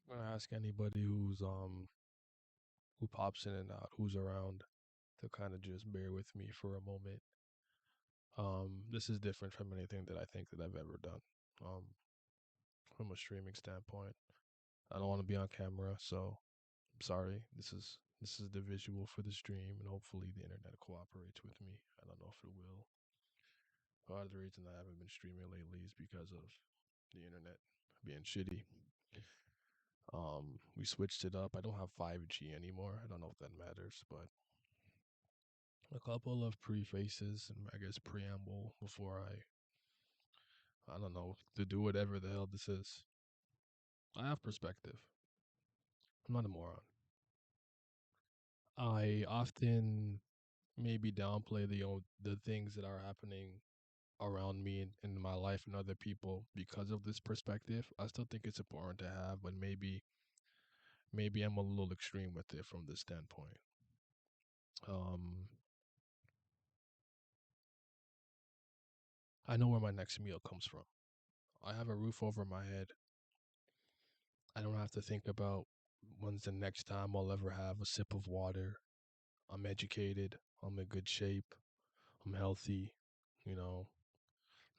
I'm gonna ask anybody who pops in and out, who's around, to kind of just bear with me for a moment. This is different from anything that I think that I've ever done. Um, from a streaming standpoint, I don't want to be on camera, so I'm sorry. This is the visual for the stream, and hopefully the internet cooperates with me. I don't know if it will. Part of the reason I haven't been streaming lately is because of the internet being shitty. We switched it up. I don't have 5G anymore. I don't know if that matters, but a couple of prefaces and I guess preamble before I don't know, to do whatever the hell this is. I have perspective. I'm not a moron. I often maybe downplay the things that are happening around me in my life and other people because of this perspective. I still think it's important to have, but maybe I'm a little extreme with it from this standpoint. Um, I know where my next meal comes from. I have a roof over my head. I don't have to think about when's the next time I'll ever have a sip of water. I'm educated. I'm in good shape. I'm healthy. You know,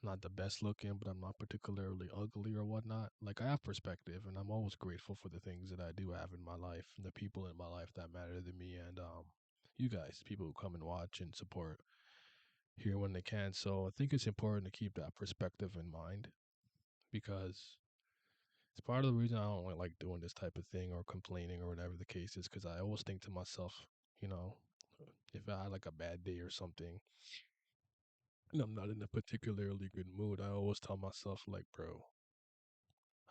not the best looking, but I'm not particularly ugly or whatnot. Like, I have perspective, and I'm always grateful for the things that I do have in my life, and the people in my life that matter to me, and you guys, people who come and watch and support here when they can. So I think it's important to keep that perspective in mind because it's part of the reason I don't really like doing this type of thing or complaining or whatever the case is, because I always think to myself, you know, if I had like a bad day or something and I'm not in a particularly good mood, I always tell myself, like, bro,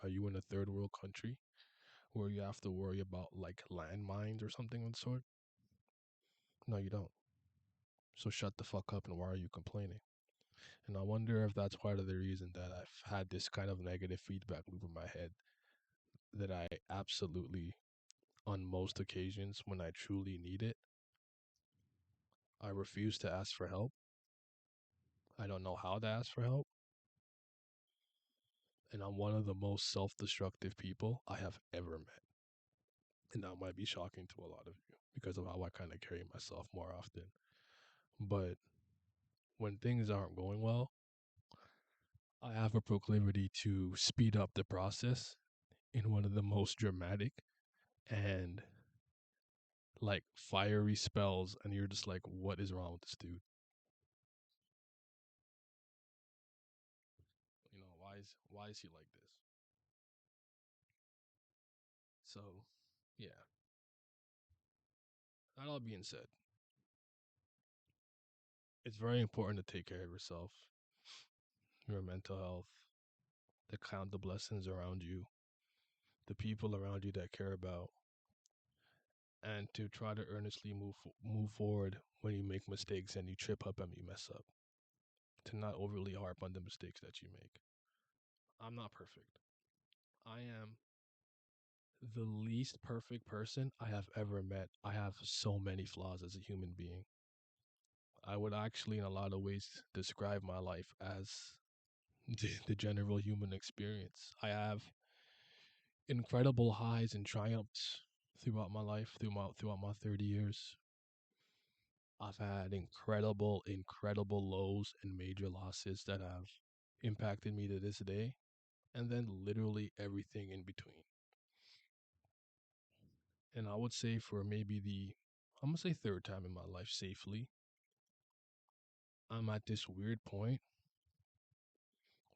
are you in a third world country where you have to worry about like landmines or something of the sort? No, you don't. So shut the fuck up and why are you complaining? And I wonder if that's part of the reason that I've had this kind of negative feedback loop in my head that I absolutely, on most occasions when I truly need it, I refuse to ask for help. I don't know how to ask for help. And I'm one of the most self destructive people I have ever met. And that might be shocking to a lot of you because of how I kind of carry myself more often. But when things aren't going well, I have a proclivity to speed up the process in one of the most dramatic and like fiery spells. And you're just like, what is wrong with this dude? You know, why is he like this? So yeah, that all being said, it's very important to take care of yourself, your mental health, to count the blessings around you, the people around you that care about, and to try to earnestly move forward when you make mistakes and you trip up and you mess up. To not overly harp on the mistakes that you make. I'm not perfect. I am the least perfect person I have ever met. I have so many flaws as a human being. I would actually, in a lot of ways, describe my life as the general human experience. I have incredible highs and triumphs throughout my life, throughout my 30 years. I've had incredible lows and major losses that have impacted me to this day, and then literally everything in between. And I would say for maybe I'm gonna say third time in my life safely, I'm at this weird point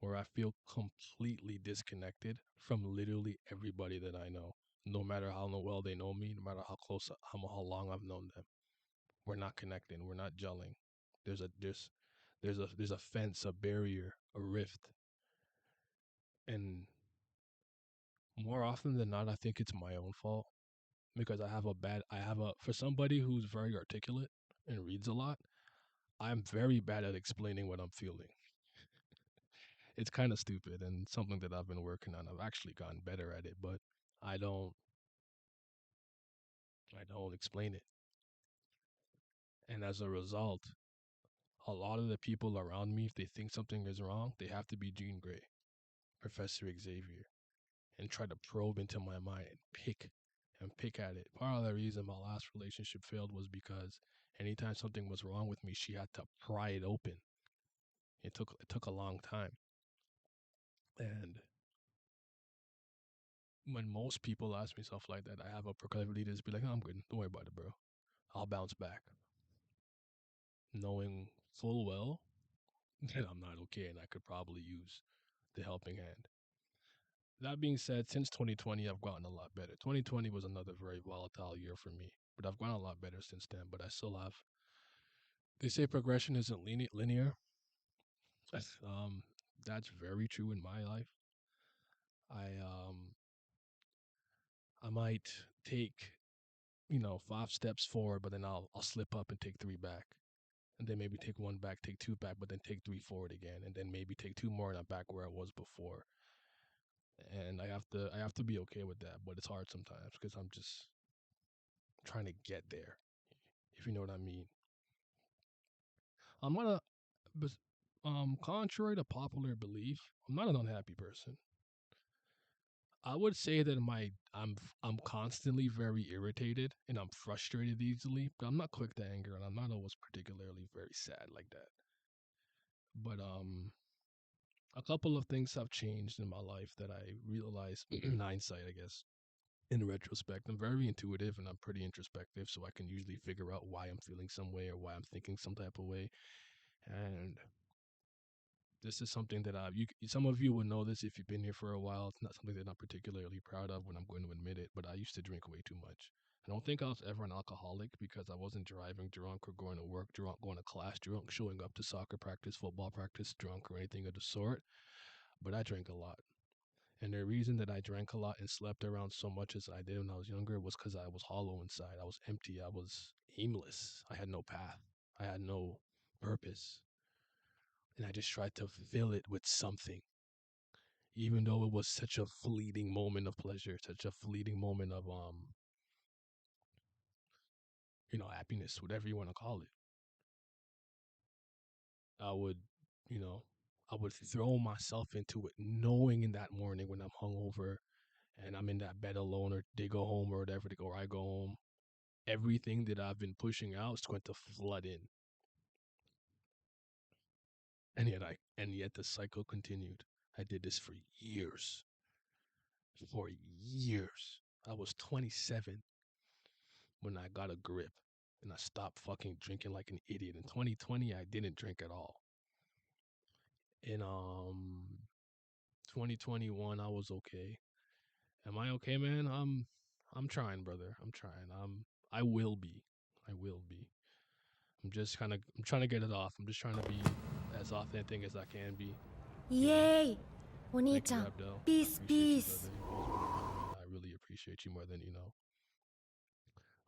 where I feel completely disconnected from literally everybody that I know. No matter how well they know me, no matter how close, how long I've known them, we're not connecting. We're not gelling. There's a fence, a barrier, a rift, and more often than not, I think it's my own fault because I have a for somebody who's very articulate and reads a lot. I'm very bad at explaining what I'm feeling. It's kind of stupid and something that I've been working on. I've actually gotten better at it, but I don't I don't explain it. And as a result, a lot of the people around me, if they think something is wrong, they have to be Jean Grey, Professor Xavier. and try to probe into my mind and pick at it. Part of the reason my last relationship failed was because anytime something was wrong with me, she had to pry it open. It took a long time. And when most people ask me stuff like that, I have a proclivity to just be like, "Oh, I'm good. Don't worry about it, bro. I'll bounce back." Knowing full well that I'm not okay and I could probably use the helping hand. That being said, since 2020, I've gotten a lot better. 2020 was another very volatile year for me, but I've gotten a lot better since then. But I still have. They say progression isn't linear. Um, that's very true in my life. I um, I might take 5 steps forward, but then I'll slip up and take 3 back, and then maybe take 1 back, take 2 back, but then take 3 forward again, and then maybe take 2 more and I'm back where I was before. And I have to be okay with that, but it's hard sometimes because I'm just trying to get there, if you know what I mean. I'm not a, but contrary to popular belief, I'm not an unhappy person. I would say that I'm constantly very irritated and I'm frustrated easily, but I'm not quick to anger and I'm not always particularly very sad like that. But a couple of things have changed in my life that I realize in hindsight, I guess. In retrospect, I'm very intuitive and I'm pretty introspective, so I can usually figure out why I'm feeling some way or why I'm thinking some type of way. And this is something that some of you would know this if you've been here for a while. It's not something that I'm particularly proud of when I'm going to admit it, but I used to drink way too much. I don't think I was ever an alcoholic because I wasn't driving drunk or going to work drunk, going to class drunk, showing up to soccer practice, football practice drunk, or anything of the sort. But I drank a lot. And the reason that I drank a lot and slept around so much as I did when I was younger was because I was hollow inside. I was empty. I was aimless. I had no path. I had no purpose. And I just tried to fill it with something, even though it was such a fleeting moment of pleasure, such a fleeting moment of happiness, whatever you want to call it. I would, you know, I would throw myself into it, knowing in that morning when I'm hungover and I'm in that bed alone, or they go home or whatever, they go, or I go home, everything that I've been pushing out is going to flood in. And yet the cycle continued. I did this for years. For years. I was 27 when I got a grip and I stopped fucking drinking like an idiot. In 2020, I didn't drink at all. In 2021, I was okay. Am I okay, man? I'm trying, brother. I'm trying. I will be. I will be. I'm trying to get it off. I'm just trying to be as authentic as I can be. イ You エ know. ーイお兄 Thank ち you, ゃん Abdel. ピ I ース appreciate ピ you, ース brother. You always been there for me, and I really appreciate you more than you know.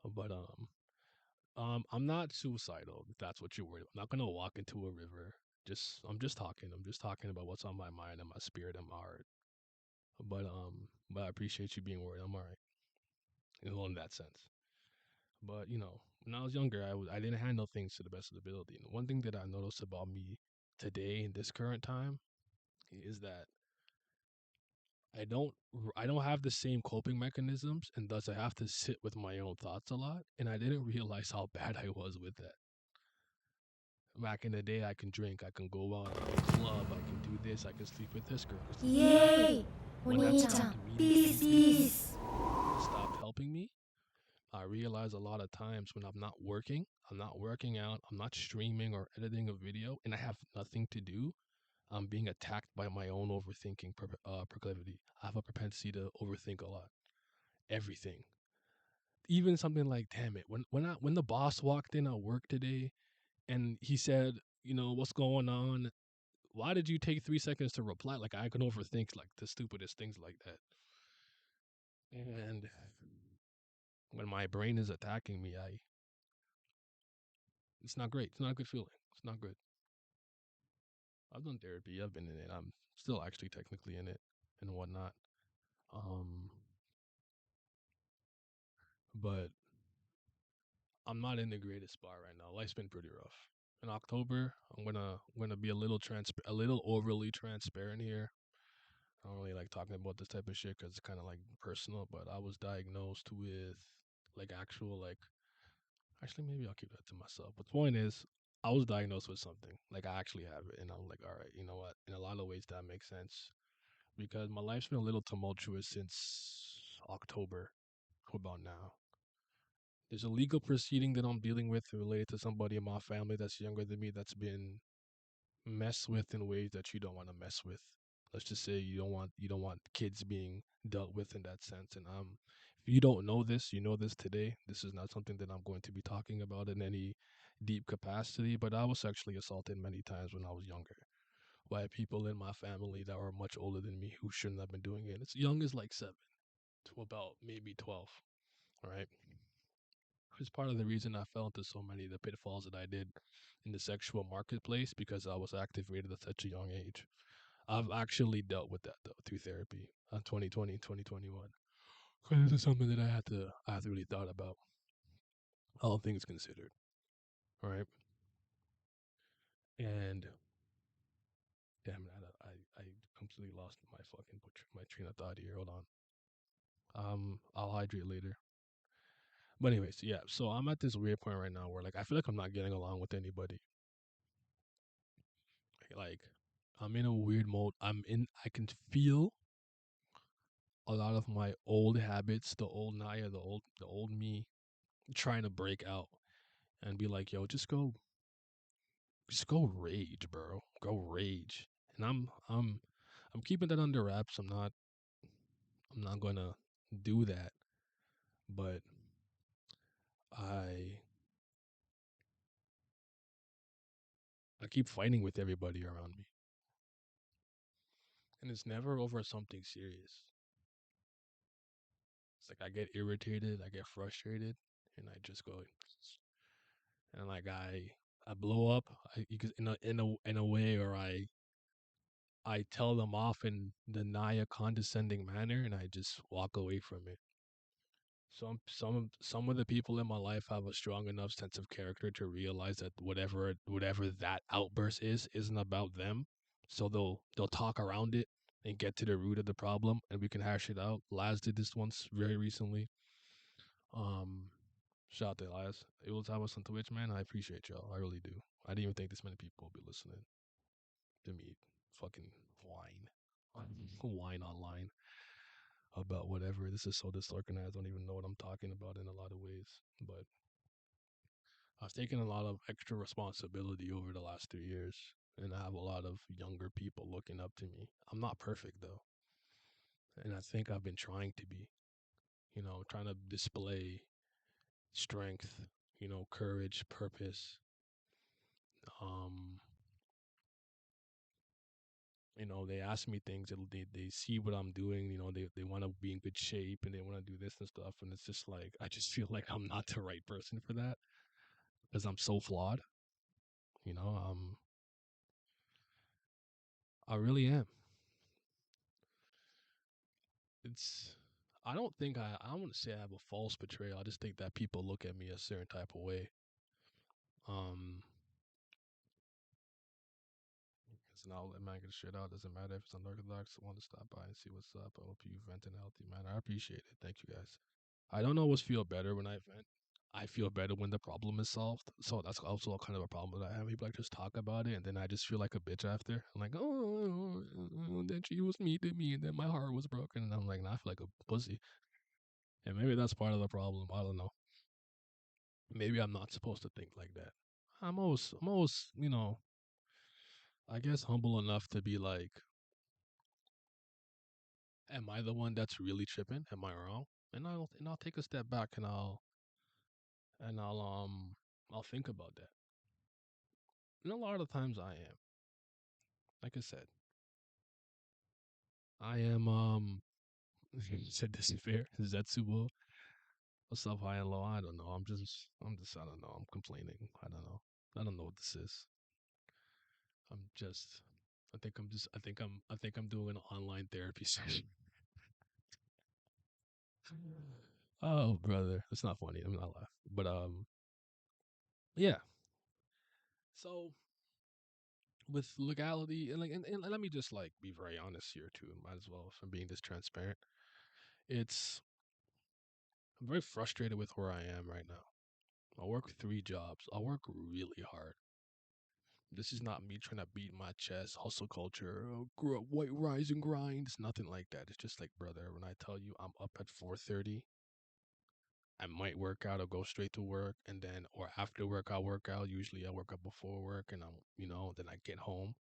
But I'm not suicidal. If that's what you're worried about. I'm not gonna walk into a river. I'm just talking. I'm just talking about what's on my mind and my spirit and my heart. But I appreciate you being worried. I'm alright. In that sense. But when I was younger, I didn't handle things to the best of the ability. And one thing that I noticed about me today in this current time is that I don't have the same coping mechanisms, and thus I have to sit with my own thoughts a lot. And I didn't realize how bad I was with that. Back in the day, I can drink, I can go out to a club, I can do this, I can sleep with this girl. イエーイお When 兄 that ちゃん stopped ピ meaning ースピ anything, ース it stopped helping me. I realize a lot of times when I'm not working out, I'm not streaming or editing a video, and I have nothing to do, I'm being attacked by my own overthinking proclivity. I have a propensity to overthink a lot, everything. Even something like, damn it, when the boss walked in at work today and he said, what's going on? Why did you take 3 seconds to reply? Like I can overthink like the stupidest things like that. And when my brain is attacking me, it's not great. It's not a good feeling. It's not good. I've done therapy. I've been in it. I'm still actually technically in it and whatnot. Um, but I'm not in the greatest spot right now. Life's been pretty rough. In October, I'm gonna be a little overly transparent here. I don't really like talking about this type of shit because it's kind of like personal. But I was diagnosed with like actual like. Actually, maybe I'll keep that to myself. But the point is, I was diagnosed with something. Like I actually have it, and I'm like, all right, you know what? In a lot of ways, that makes sense because my life's been a little tumultuous since October, about now. There's a legal proceeding that I'm dealing with related to somebody in my family that's younger than me that's been messed with in ways that you don't want to mess with. Let's just say you don't want kids being dealt with in that sense. And if you don't know this, you know this today. This is not something that I'm going to be talking about in any deep capacity, but I was sexually assaulted many times when I was younger by people in my family that were much older than me who shouldn't have been doing it. It's young as like 7 to about maybe 12, right? It's part of the reason I fell into so many of the pitfalls that I did in the sexual marketplace because I was activated at such a young age. I've actually dealt with that though through therapy on 2020, 2021. Because this is something that I had to really thought about, all things considered, right? And damn it, I completely lost my fucking my train of thought here. Hold on. I'll hydrate later. But anyways, yeah. So I'm at this weird point right now where like I feel like I'm not getting along with anybody. Like I'm in a weird mode. I can feel a lot of my old habits, the old Naya, the old me trying to break out and be like, yo, just go rage, bro. Go rage. And I'm keeping that under wraps. I'm not gonna do that. But I I keep fighting with everybody around me. And it's never over something serious. It's like I get irritated, I get frustrated, and I just go and like I blow up. In a way, or I tell them off in the Naya condescending manner, and I just walk away from it. Some of the people in my life have a strong enough sense of character to realize that whatever that outburst is isn't about them. So they'll talk around it and get to the root of the problem, and we can hash it out. Laz did this once very recently. Um, Shout out to Elias. It was I was on Twitch, man. I appreciate y'all. I really do. I didn't even think this many people would be listening to me fucking whine, whine online about whatever. This is so disorganized. I don't even know what I'm talking about in a lot of ways. But I've taken a lot of extra responsibility over the last 3 years, and I have a lot of younger people looking up to me. I'm not perfect though, and I think I've been trying to be. Trying to display strength, courage, purpose, um they ask me things, they see what I'm doing, they want to be in good shape and they want to do this and stuff, and it's just like I just feel like I'm not the right person for that because I'm so flawed. you know um I really am. It's I don't want to say I have a false portrayal. I just think that people look at me a certain type of way. um it's an outlet, man. Get shit out. Doesn't matter if it's unorthodox. I want to stop by and see what's up. I hope you vent in a healthy manner. I appreciate it. Thank you guys. I don't always feel better when I vent. I feel better when the problem is solved. So that's also kind of a problem that I have. People like just talk about it, and then I just feel like a bitch after. I'm like, oh, then she was mean to me, and then my heart was broken, and I'm like, nah, I feel like a pussy. And maybe that's part of the problem. I don't know. Maybe I'm not supposed to think like that. I'm always, I guess humble enough to be like, am I the one that's really tripping? Am I wrong? And I'll take a step back and I'll think about that. And a lot of times I am. Like I said, I am said this is fair. Zetsubo. What's up, high and low? I don't know. I don't know. I'm complaining. I don't know. I don't know what this is. I'm just I think I'm doing an online therapy session. Oh, brother. It's not funny. I'm not laughing. But yeah. So with legality and and let me just like be very honest here too. Might as well if I'm being this transparent. It's I'm very frustrated with where I am right now. I work 3 jobs. I work really hard. This is not me trying to beat my chest, hustle culture, grow up, white rise and grind. It's nothing like that. It's just like, brother, when I tell you I'm up at 4:30, I might work out or go straight to work, and then or after work I'll work out. Usually I work out before work, and then I get home,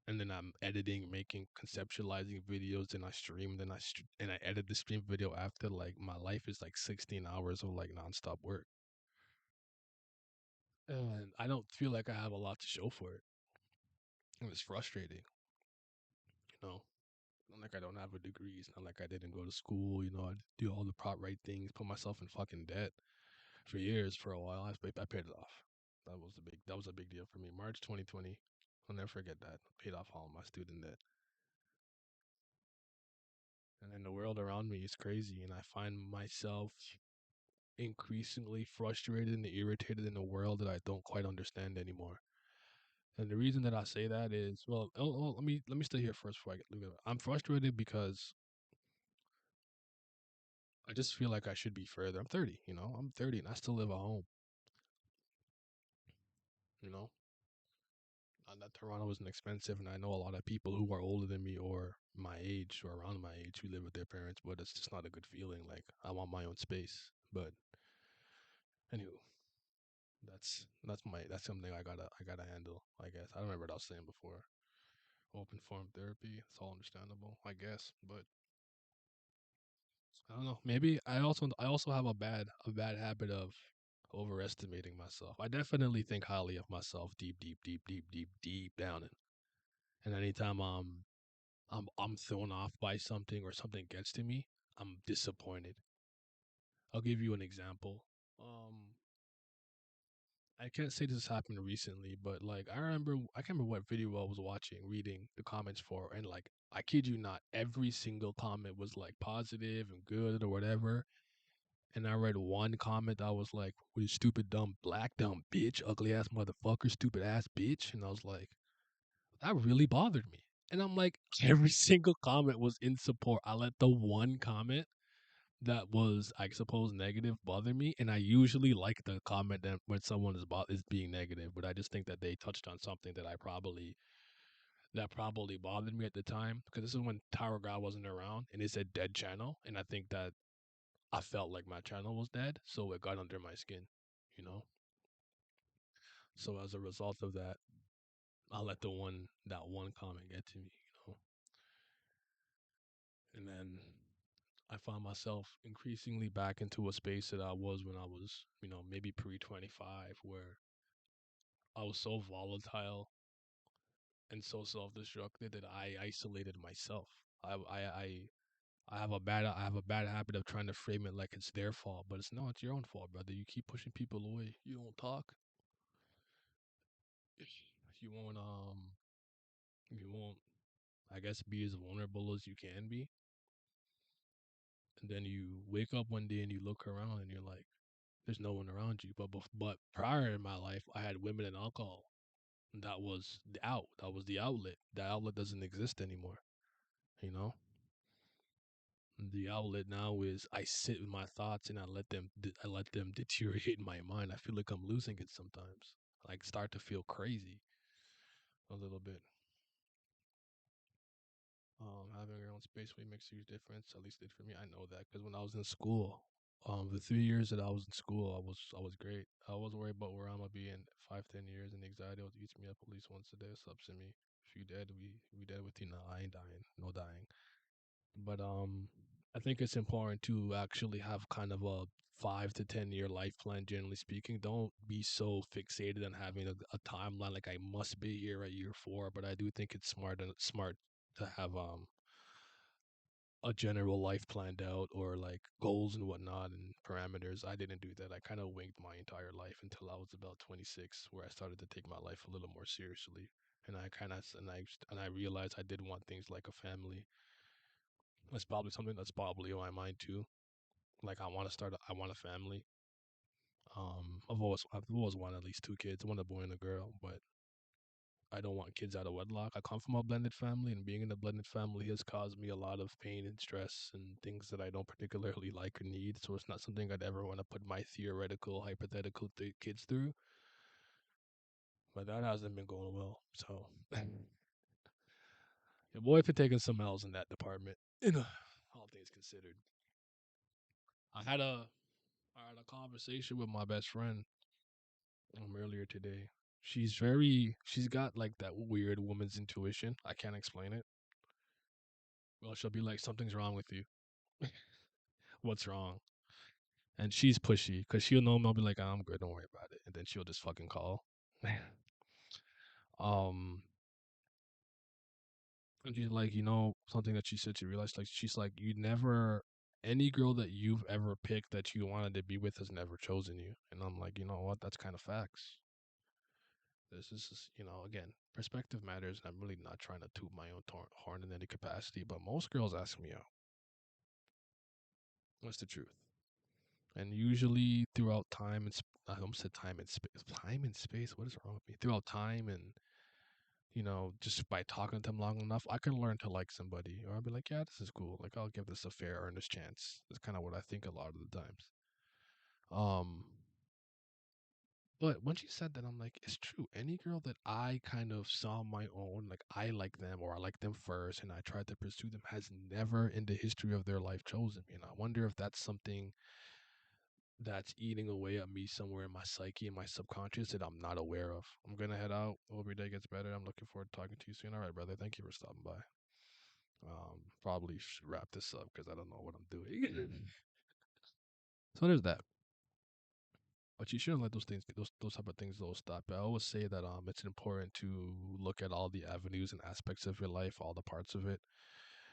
and then I'm editing, making, conceptualizing videos, and I stream, and I edit the stream video after. Like my life is like 16 hours of like nonstop work, and I don't feel like I have a lot to show for it, and it's frustrating, you know. Not like I don't have a degree. It's not like I didn't go to school. I do all the prop right things, put myself in fucking debt for years, for a while. I paid it off. That was a big deal for me. March 2020. I'll never forget that. I paid off all my student debt. And then the world around me is crazy, and I find myself increasingly frustrated and irritated in a world that I don't quite understand anymore. And the reason that I say that is, well, let me stay here first before I get. I'm frustrated because I just feel like I should be further. I'm 30, I'm 30 and I still live at home, you know. That Toronto isn't expensive, and I know a lot of people who are older than me or my age or around my age who live with their parents, but it's just not a good feeling. Like I want my own space. But anywho, that's something I gotta handle. I guess I don't remember what I was saying before. Open form therapy. It's all understandable, I guess. But I don't know. Maybe I also have a bad habit of overestimating myself. I definitely think highly of myself deep, deep, deep, deep, deep, deep down. And anytime I'm thrown off by something or something gets to me, I'm disappointed. I'll give you an example. Um, I can't say this happened recently, but like I can't remember what video I was watching, reading the comments for, and like I kid you not, every single comment was like positive and good or whatever. And I read one comment that was like, "What you stupid dumb black dumb bitch, ugly ass motherfucker, stupid ass bitch," and I was like, that really bothered me. And I'm like, every single comment was in support. I let the one comment that was, I suppose, negative bother me, and I usually like the comment that when someone is being negative, but I just think that they touched on something that probably bothered me at the time because this is when Tower God wasn't around, and it's a dead channel, and I think that I felt like my channel was dead, so it got under my skin, you know. So as a result of that, I let that one comment get to me, and then I found myself increasingly back into a space that I was when I was, maybe pre 25, where I was so volatile and so self destructive that I isolated myself. I have a bad habit of trying to frame it like it's their fault, but it's not. It's your own fault, brother. You keep pushing people away. You don't talk. You won't. You won't. I guess be as vulnerable as you can be, and then you wake up one day and you look around and you're like, there's no one around you. But prior in my life, I had women and alcohol. That was the out. That was the outlet. That outlet doesn't exist anymore. You know, the outlet now is I sit with my thoughts and I let them deteriorate my mind. I feel like I'm losing it sometimes. I start to feel crazy a little bit. Having your own space really makes a huge difference. At least it did for me. I know that because when I was in school, the 3 years that I was in school, I was great. I wasn't worried about where I'm gonna be in 5, 10 years, and anxiety eats me up at least once a day. Subs to me. If you dead, we dead with you. No, I ain't dying. No dying. But I think it's important to actually have kind of a 5 to 10 year life plan. Generally speaking, don't be so fixated on having a timeline like I must be here at year 4. But I do think it's smart to have a general life planned out or like goals and whatnot and parameters. I didn't do that. I kind of winged my entire life until I was about 26, where I started to take my life a little more seriously. And I kind of and I realized I did want things like a family. That's probably something that's probably on my mind too. Like I want a family. I've always wanted at least 2 kids. I want a boy and a girl, but I don't want kids out of wedlock. I come from a blended family, and being in a blended family has caused me a lot of pain and stress and things that I don't particularly like or need. So it's not something I'd ever want to put my theoretical, hypothetical kids through. But that hasn't been going well. So your boy been taking some L's in that department. All things considered, I had a I had a conversation with my best friend earlier today. She's got like that weird woman's intuition. I can't explain it. Well, she'll be like, something's wrong with you. What's wrong? And she's pushy because she'll know me. I'll be like, I'm good, don't worry about it. And then she'll just fucking call. um, and she's like, something that she said, she realized, like, she's like, any girl that you've ever picked that you wanted to be with has never chosen you. And I'm like, you know what? That's kind of facts. This is, again, perspective matters. And I'm really not trying to toot my own horn in any capacity, but most girls ask me out. What's the truth? And usually throughout time and I almost said time and space. Time and space. What is wrong with me? Throughout time and just by talking to them long enough, I can learn to like somebody, or I'll be like, yeah, this is cool. Like I'll give this a fair, earnest chance. That's kind of what I think a lot of the times. Um, but when she said that, I'm like, it's true. Any girl that I kind of saw on my own, like I like them or I like them first, and I tried to pursue them, has never in the history of their life chosen me. And I wonder if that's something that's eating away at me somewhere in my psyche and my subconscious that I'm not aware of. I'm gonna head out. Hope your day gets better. I'm looking forward to talking to you soon. All right, brother. Thank you for stopping by. Probably should wrap this up because I don't know what I'm doing. So there's that. But you shouldn't let those type of things though stop. I always say that it's important to look at all the avenues and aspects of your life, all the parts of it,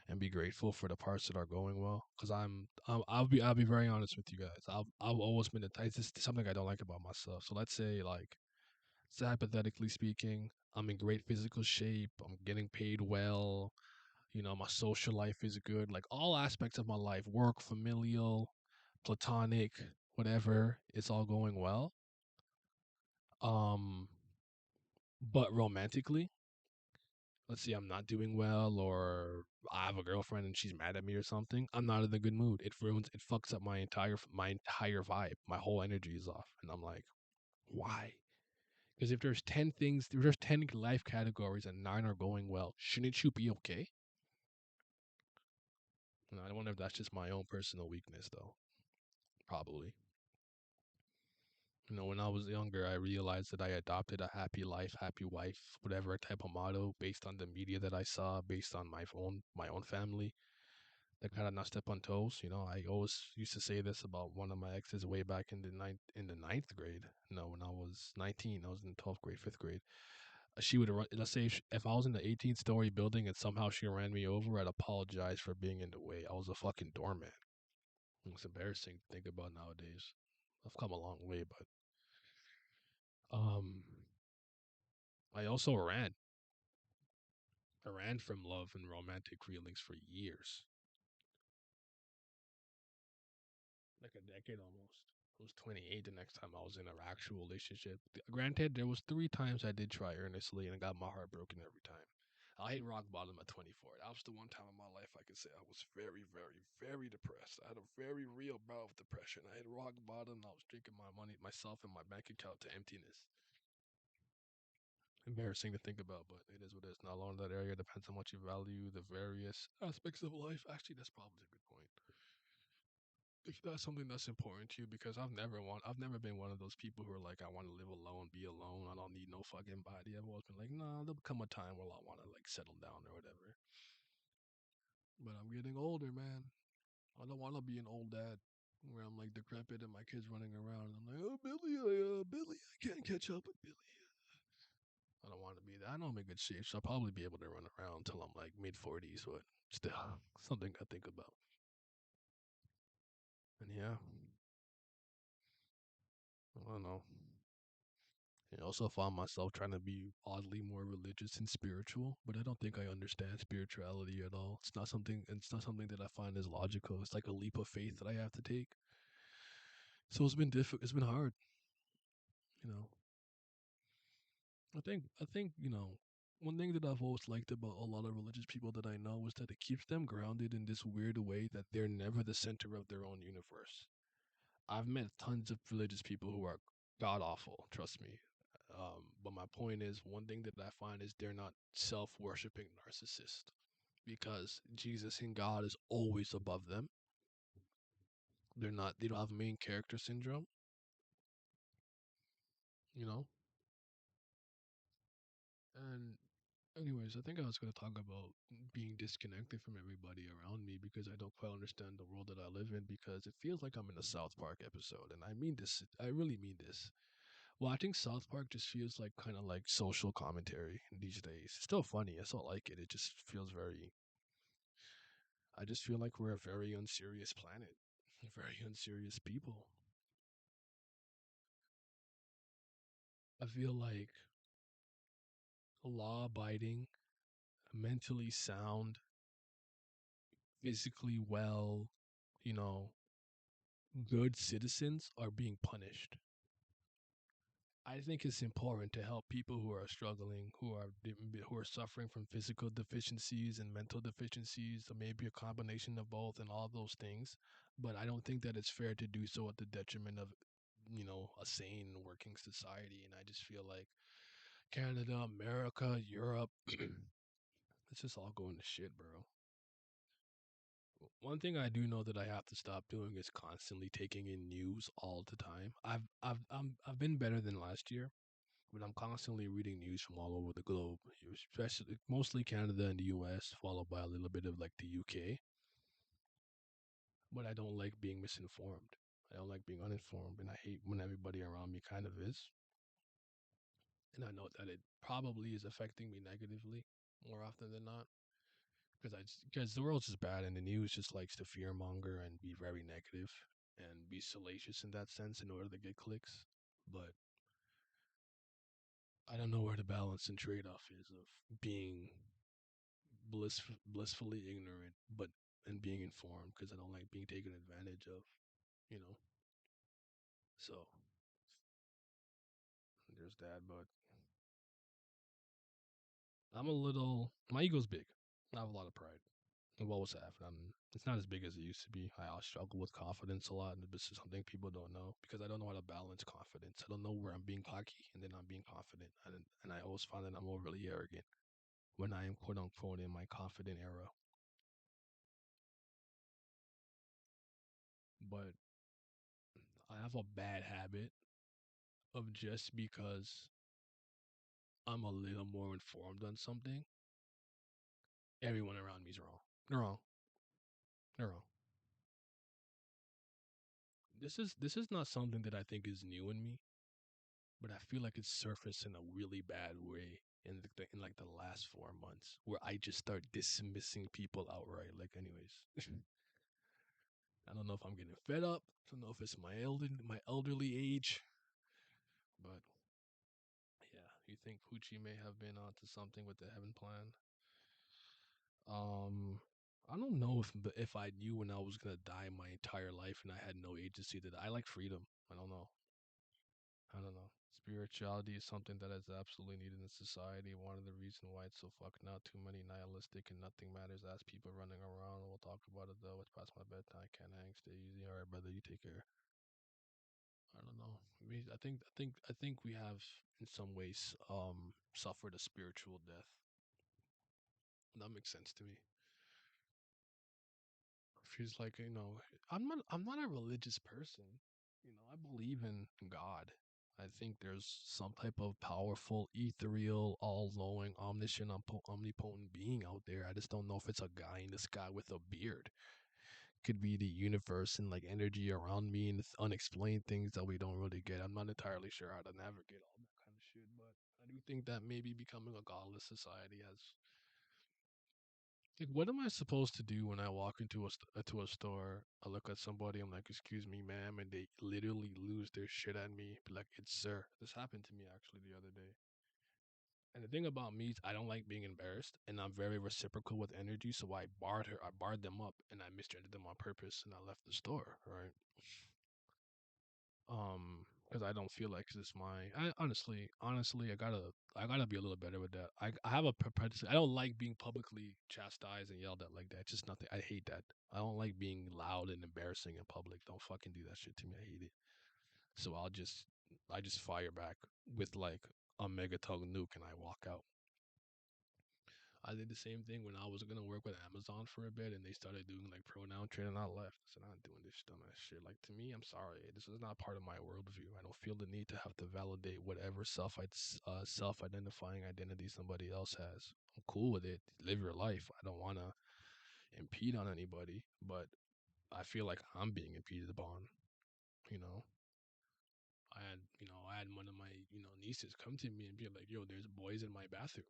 and be grateful for the parts that are going well. Because I'll be very honest with you guys. I've always been the type. This is something I don't like about myself. So let's say hypothetically speaking, I'm in great physical shape. I'm getting paid well. My social life is good. Like all aspects of my life, work, familial, platonic, whatever, it's all going well. Um, but romantically, let's see, I'm not doing well, or I have a girlfriend and she's mad at me or something. I'm not in a good mood. It fucks up my entire vibe. My whole energy is off, and I'm like, why? Because if there's 10 life categories and 9 are going well, shouldn't you be okay? I wonder if that's just my own personal weakness, though. Probably. When I was younger, I realized that I adopted a happy life, happy wife, whatever type of motto based on the media that I saw, based on my own family. That kind of not step on toes. I always used to say this about one of my exes way back in the ninth grade. When I was 19, I was in 12th grade, 5th grade. She would run. Let's say if I was in the 18th story building and somehow she ran me over, I'd apologize for being in the way. I was a fucking doormat. It's embarrassing to think about nowadays. I've come a long way, but um, I also ran. I ran from love and romantic feelings for years, like a decade almost. I was 28 the next time I was in an actual relationship. Granted, there was 3 times I did try earnestly and I got my heart broken every time. I hit rock bottom at 24. That was the one time in my life I could say I was very, very, very depressed. I had a very real bout of depression. I hit rock bottom. I was drinking my money, myself, and my bank account to emptiness. Embarrassing to think about, but it is what it is. Not alone in that area. Depends on what you value, the various aspects of life. Actually, that's probably a good point. If that's something that's important to you, because I've never been one of those people who are like, I want to live alone, be alone. I don't need no fucking body. I've always been like, nah, there'll come a time where I want to like settle down or whatever. But I'm getting older, man. I don't want to be an old dad where I'm like decrepit and my kids running around. And I'm like, oh Billy, I can't catch up with Billy. I don't want to be that. I know I'm in good shape, so I'll probably be able to run around until I'm like mid 40s, but still something I think about. And yeah, I don't know. I also found myself trying to be oddly more religious and spiritual, but I don't think I understand spirituality at all. It's not something that I find is logical. It's like a leap of faith that I have to take. So it's been difficult. It's been hard, you know. I think one thing that I've always liked about a lot of religious people that I know is that it keeps them grounded in this weird way that they're never the center of their own universe. I've met tons of religious people who are god awful, trust me. But my point is, one thing that I find is they're not self worshipping narcissists because Jesus and God is always above them. They don't have main character syndrome, you know? And anyways, I think I was going to talk about being disconnected from everybody around me because I don't quite understand the world that I live in because it feels like I'm in a South Park episode. And I mean this, I really mean this. Watching South Park just feels like kind of like social commentary these days. It's still funny. I still like it. It just feels very. I just feel like we're a very unserious planet, very unserious people. I feel like law abiding, mentally sound, physically well, you know, good citizens are being punished. I think it's important to help people who are struggling, who are suffering from physical deficiencies and mental deficiencies, or maybe a combination of both and all those things. But I don't think that it's fair to do so at the detriment of, a sane working society. And I just feel like Canada, America, Europe, it's just all going to shit, bro. One thing I do know that I have to stop doing is constantly taking in news all the time. I've been better than last year, but I'm constantly reading news from all over the globe, especially mostly Canada and the US, followed by a little bit of like the UK. But I don't like being misinformed. I don't like being uninformed, and I hate when everybody around me kind of is. And I know that it probably is affecting me negatively more often than not because the world's just bad, and the news just likes to fearmonger and be very negative and be salacious in that sense in order to get clicks. But I don't know where the balance and trade off is of being blissfully ignorant, but and being informed because I don't like being taken advantage of, you know. So there's that, but my ego's big. I have a lot of pride. I've always have. It's not as big as it used to be. I struggle with confidence a lot, and this is something people don't know because I don't know how to balance confidence. I don't know where I'm being cocky and then I'm being confident, and I always find that I'm overly arrogant when I am quote unquote in my confident era. But I have a bad habit of just because I'm a little more informed on something, everyone around me is wrong. They're wrong. They're wrong. This is not something that I think is new in me, but I feel like it's surfaced in a really bad way in like the last 4 months, where I just start dismissing people outright. Like, anyways, I don't know if I'm getting fed up. I don't know if it's my elderly age, but yeah, you think Poochie may have been onto something with the heaven plan? Um, I don't know if I knew when I was gonna die my entire life and I had no agency that I like freedom. I don't know. I don't know. Spirituality is something that is absolutely needed in society. One of the reasons why it's so fucking not too many nihilistic and nothing matters ass people running around. We'll talk about it though. It's past my bedtime. Can't hang. Stay easy. All right, brother. You take care. I don't know. I think we have in some ways suffered a spiritual death. That makes sense to me. Feels like, I'm not a religious person. I believe in God. I think there's some type of powerful, ethereal, all-knowing, omniscient, omnipotent being out there. I just don't know if it's a guy in the sky with a beard. Could be the universe and like energy around me and it's unexplained things that we don't really get. I'm not entirely sure how to navigate all that kind of shit, but I do think that maybe becoming a godless society has, like, what am I supposed to do when I walk to a store? I look at somebody, I'm like, "Excuse me, ma'am," and they literally lose their shit at me. Be like, "It's sir." This happened to me actually the other day. And the thing about me is I don't like being embarrassed, and I'm very reciprocal with energy. So I barred them up, and I misgendered them on purpose, and I left the store. Right. because I don't feel like it's my. Honestly, I gotta be a little better with that. I have a propensity. I don't like being publicly chastised and yelled at like that. It's just nothing. I hate that. I don't like being loud and embarrassing in public. Don't fucking do that shit to me. I hate it. So I just fire back with like a megaton nuke and I walk out. I did the same thing when I was gonna work with Amazon for a bit, and they started doing like pronoun training. I left. I said, I'm not doing this dumbass shit. Like to me, I'm sorry. This is not part of my worldview. I don't feel the need to have to validate whatever self identifying identity somebody else has. I'm cool with it. Live your life. I don't want to impede on anybody, but I feel like I'm being impeded upon. You know, I had one of my nieces come to me and be like, "Yo, there's boys in my bathroom,"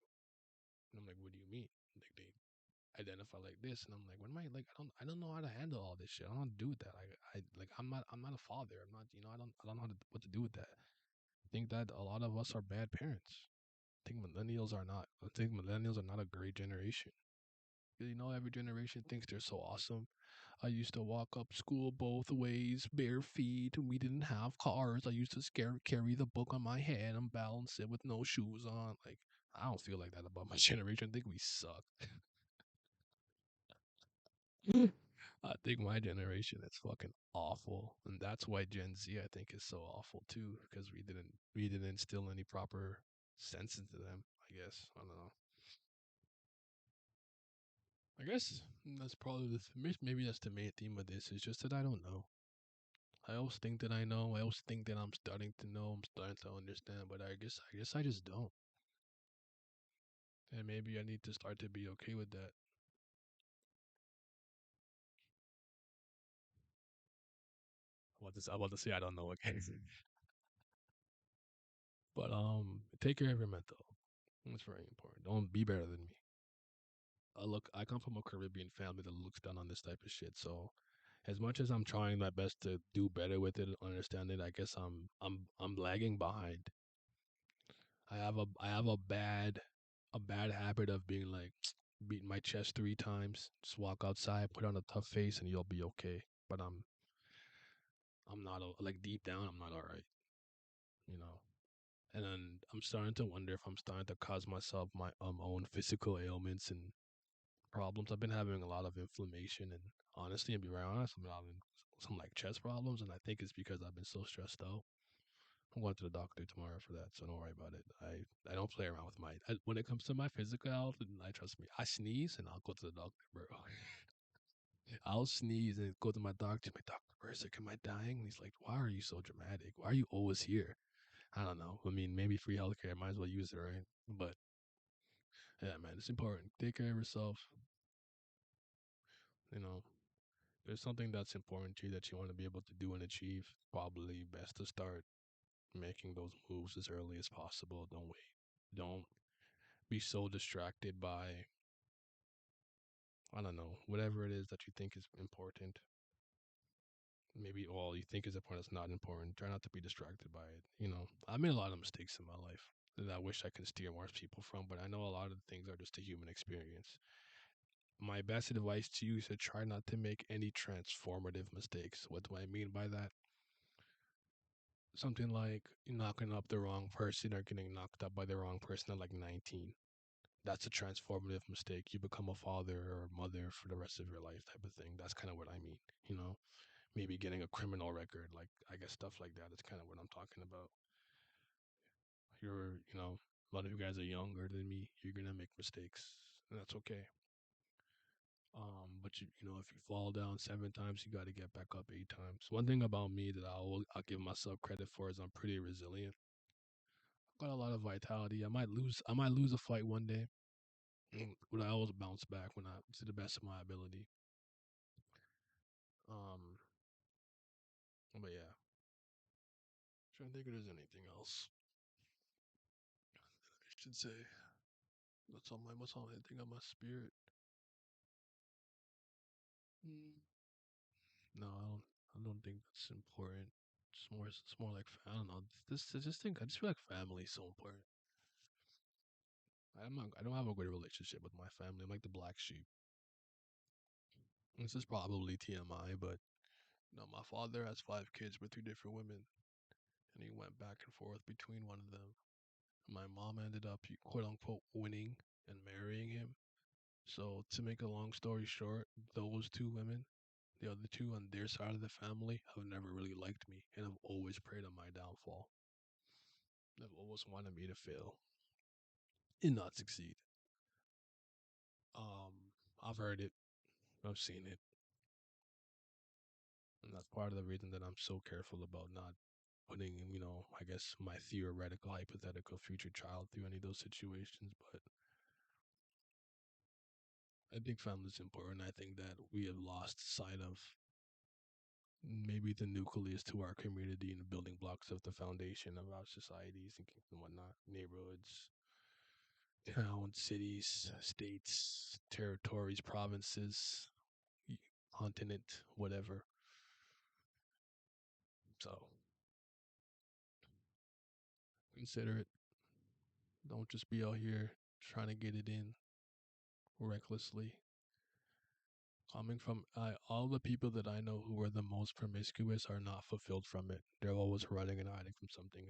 and I'm like, "What do you mean?" Like they identify like this, and I'm like, what am I like? I don't know how to handle all this shit. I don't know how to do with that. I'm not a father. I'm not, I don't know what to do with that. I think that a lot of us are bad parents. I think millennials are not. I think millennials are not a great generation. Every generation thinks they're so awesome. I used to walk up school both ways, bare feet. We didn't have cars. I used to carry the book on my head and balance it with no shoes on. Like, I don't feel like that about my generation. I think we suck. I think my generation is fucking awful, and that's why Gen Z I think is so awful too, because we didn't instill any proper sense into them. I guess I don't know. I guess that's probably maybe that's the main theme of this. Is just that I don't know. I always think that I know. I always think that I'm starting to know. I'm starting to understand, but I guess I just don't. And maybe I need to start to be okay with that. I'm about to say I don't know again. But take care of your mental. It's very important. Don't be better than me. I come from a Caribbean family that looks down on this type of shit. So, as much as I'm trying my best to do better with it, understand it, I guess I'm lagging behind. I have a bad habit of being like beating my chest 3 times, just walk outside, put on a tough face, and you'll be okay. But I'm not like deep down, I'm not all right, you know. And then I'm starting to wonder if I'm starting to cause myself my own physical ailments and problems. I've been having a lot of inflammation and honestly, to be very honest, I'm having some like chest problems, and I think it's because I've been so stressed out. I'm going to the doctor tomorrow for that, so don't worry about it. I don't play around with when it comes to my physical health. And I trust me, I sneeze and I'll go to the doctor, bro. I'll sneeze and go to my doctor. My doctor, Berserk, am I dying? And he's like, why are you so dramatic? Why are you always here? I don't know. I mean, maybe free healthcare. Might as well use it, right? But yeah, man, it's important. Take care of yourself. You know, there's something that's important to you that you want to be able to do and achieve. Probably best to start making those moves as early as possible. Don't wait. Don't be so distracted by, I don't know, whatever it is that you think is important. Maybe all you think is important is not important. Try not to be distracted by it. I made a lot of mistakes in my life that I wish I could steer more people from, but I know a lot of the things are just a human experience. My best advice to you is to try not to make any transformative mistakes. What do I mean by that? Something like knocking up the wrong person or getting knocked up by the wrong person at like 19. That's a transformative mistake. You become a father or a mother for the rest of your life, type of thing. That's kind of what I mean. You know, maybe getting a criminal record, like I guess stuff like that. Is kind of what I'm talking about. A lot of you guys are younger than me. You're gonna make mistakes, and that's okay. But if you fall down 7 times, you got to get back up 8 times. One thing about me that I'll give myself credit for is I'm pretty resilient. I've got a lot of vitality. I might lose a fight one day, but I always bounce back when I to the best of my ability. Um, but yeah, trying to think if there's anything else I should say. What's on anything on my spirit? Mm, no, I don't think that's important. It's more like I don't know. I just feel like family is so important. I don't have a good relationship with my family. I'm like the black sheep. This is probably TMI, but my father has 5 kids with 3 different women, and he went back and forth between one of them. My mom ended up, quote unquote, winning and marrying him. So, to make a long story short, those two women, the other two on their side of the family, have never really liked me and have always preyed on my downfall. They've always wanted me to fail and not succeed. I've heard it, I've seen it, and that's part of the reason that I'm so careful about not putting, I guess my theoretical, hypothetical future child through any of those situations. But I think family is important. I think that we have lost sight of maybe the nucleus to our community and the building blocks of the foundation of our societies and whatnot, neighborhoods, towns, cities, states, territories, provinces, continent, whatever. So consider it. Don't just be out here trying to get it in recklessly. Coming from all the people that I know who are the most promiscuous are not fulfilled from it. They're always running and hiding from something.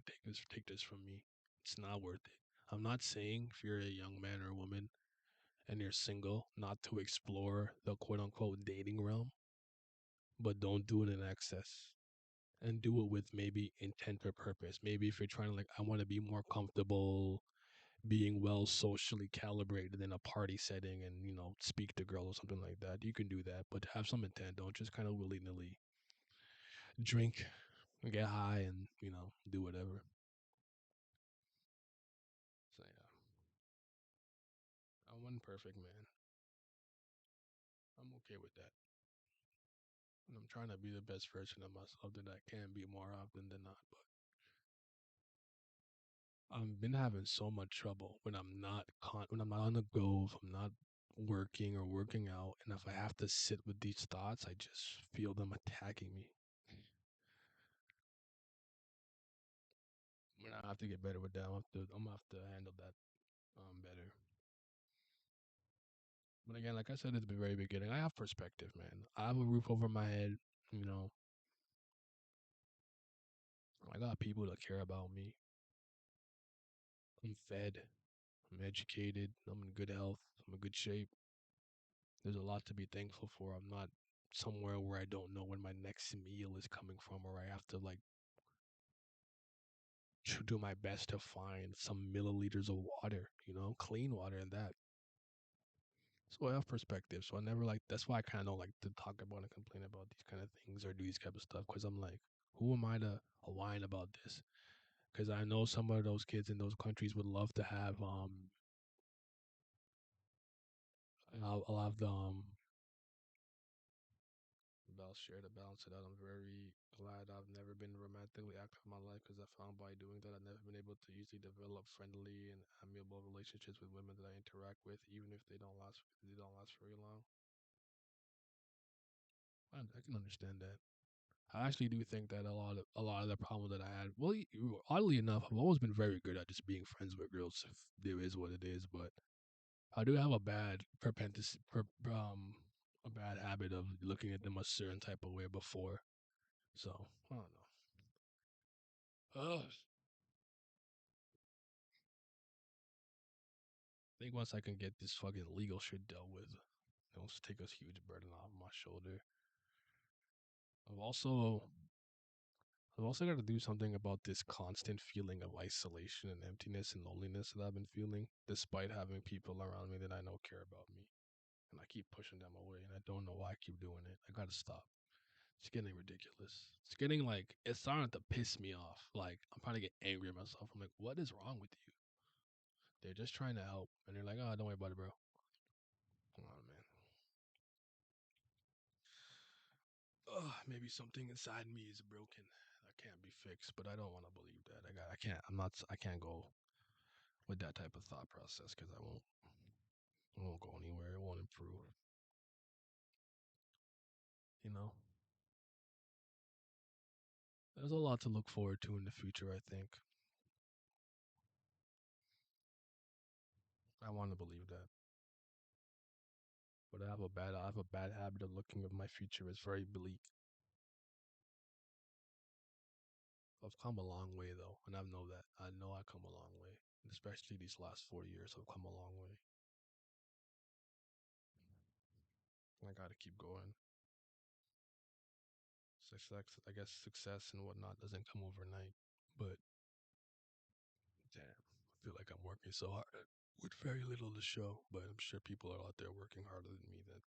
Take this from me. It's not worth it. I'm not saying if you're a young man or woman and you're single, not to explore the quote unquote dating realm, but don't do it in excess. And do it with maybe intent or purpose. Maybe if you're trying to, like, I want to be more comfortable being well socially calibrated in a party setting and, speak to girls or something like that, you can do that. But have some intent. Don't just kind of willy nilly drink, get high, and, do whatever. So, yeah. I'm one perfect man. I'm okay with that. And I'm trying to be the best version of myself that I can be more often than not. But I've been having so much trouble when when I'm not on the go, if I'm not working or working out, and if I have to sit with these thoughts, I just feel them attacking me. When I have to get better with that, I'm gonna have to handle that better. But again, like I said at the very beginning, I have perspective, man. I have a roof over my head. You know, I got people that care about me. I'm fed. I'm educated. I'm in good health. I'm in good shape. There's a lot to be thankful for. I'm not somewhere where I don't know when my next meal is coming from, or I have to like do my best to find some milliliters of water, clean water and that. So I have perspective. So I never like. That's why I kind of don't like to talk about and complain about these kind of things or do these type of stuff. Because I'm like, who am I to whine about this? Because I know some of those kids in those countries would love to have I'll have the share to balance it out. I'm very glad I've never been romantically active in my life because I found by doing that I've never been able to easily develop friendly and amiable relationships with women that I interact with, even if they don't last very long. I can understand that. I actually do think that a lot of the problem that I had, well, oddly enough, I've always been very good at just being friends with girls. If there is what it is, but I do have a bad a bad habit of looking at them a certain type of way before. So I don't know. Ugh. I think once I can get this fucking legal shit dealt with, it'll just take a huge burden off my shoulder. I've also I've also got to do something about this constant feeling of isolation and emptiness and loneliness that I've been feeling, despite having people around me that I know care about me. And I keep pushing them away, and I don't know why I keep doing it. I gotta stop. It's getting ridiculous. It's getting like, it's starting to piss me off. Like, I'm trying to get angry at myself. I'm like, what is wrong with you? They're just trying to help. And they're like, oh, don't worry about it, bro. Come on, man. Maybe something inside me is broken that can't be fixed, but I don't want to believe that. I can't. I can't go with that type of thought process because I won't go anywhere. It won't improve. You know, there's a lot to look forward to in the future. I think I want to believe that, but I have a bad habit of looking at my future as very bleak. I've come a long way though, and I know that. I know I come a long way, especially these last 4 years. I've come a long way. I gotta keep going. Success, I guess, success and whatnot doesn't come overnight, but damn, I feel like I'm working so hard with very little to show. But I'm sure people are out there working harder than me that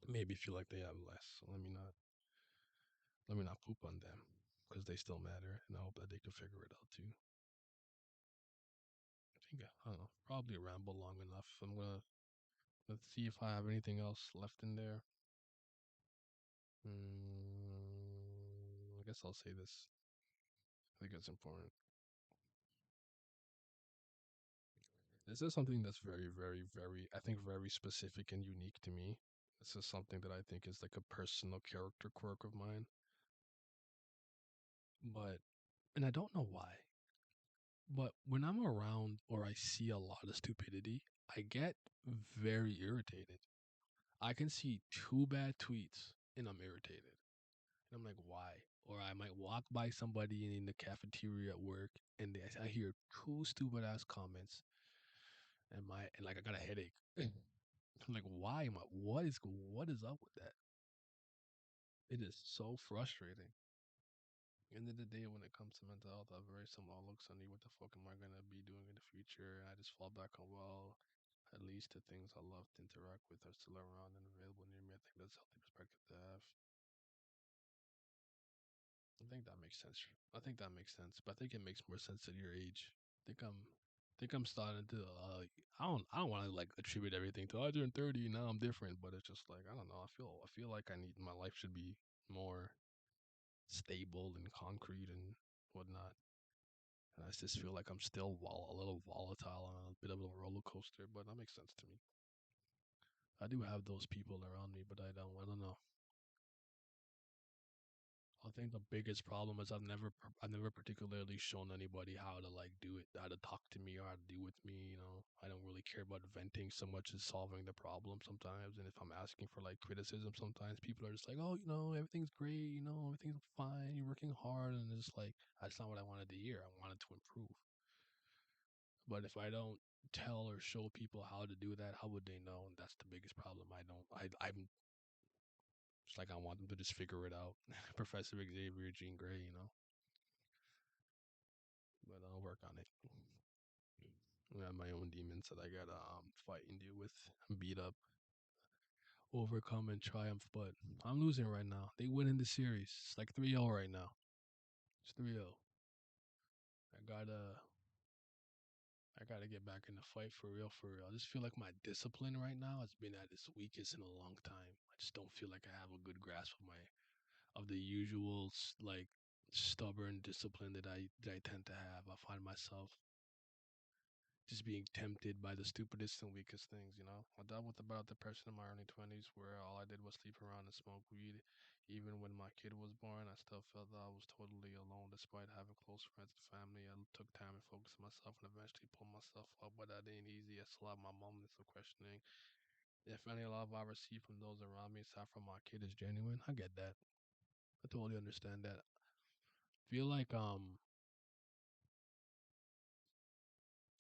maybe feel like they have less. So let me not poop on them because they still matter, and I hope that they can figure it out too. I don't know, probably ramble long enough. Let's see if I have anything else left in there. I guess I'll say this. I think it's important. This is something that's very, very, very, I think, very specific and unique to me. This is something that I think is like a personal character quirk of mine. But, and I don't know why, but when I'm around or I see a lot of stupidity, I get very irritated. I can see two bad tweets and I'm irritated. And I'm like, why? Or I might walk by somebody in the cafeteria at work and I hear two stupid ass comments and like I got a headache. I'm like, why am I? What is up with that? It is so frustrating. End of the day, when it comes to mental health, I have very similar looks on you. What the fuck am I gonna be doing in the future? And I just fall back on, well, at least the things I love to interact with are still around and available near me. I think that's a healthy perspective to have. I think that makes sense. I think that makes sense, but I think it makes more sense at your age. I think I'm starting to. I don't want to like attribute everything to I turned 30 now I'm different, but it's just like I don't know. I feel like I need my life should be more stable and concrete and whatnot. And I just feel like I'm still a little volatile on a bit of a roller coaster, but that makes sense to me. I do have those people around me, but I don't. I don't know. I think the biggest problem is I've never particularly shown anybody how to like do it, how to talk to me or how to deal with me. I don't really care about venting so much as solving the problem sometimes. And if I'm asking for like criticism, sometimes people are just like, "Oh, everything's great. Everything's fine. You're working hard," and it's like that's not what I wanted to hear. I wanted to improve. But if I don't tell or show people how to do that, how would they know? And that's the biggest problem. I don't. I'm it's like I want them to just figure it out. Professor Xavier, Jean Grey. But I'll work on it. I have my own demons that I gotta fight and deal with, beat up, overcome, and triumph. But I'm losing right now. They win in the series. It's like 3-0 right now. It's 3-0. I gotta I gotta get back in the fight for real, for real. I just feel like my discipline right now has been at its weakest in a long time. I just don't feel like I have a good grasp of the usual like stubborn discipline that I tend to have. I find myself just being tempted by the stupidest and weakest things. I dealt with a bout of depression in my early 20s where all I did was sleep around and smoke weed. Even when my kid was born, I still felt that I was totally alone despite having close friends and family. I took time to focus on myself and eventually pulled myself up, but that ain't easy. I still have my moments of questioning if any love I receive from those around me, aside from my kid, is genuine. I get that. I totally understand that. Feel like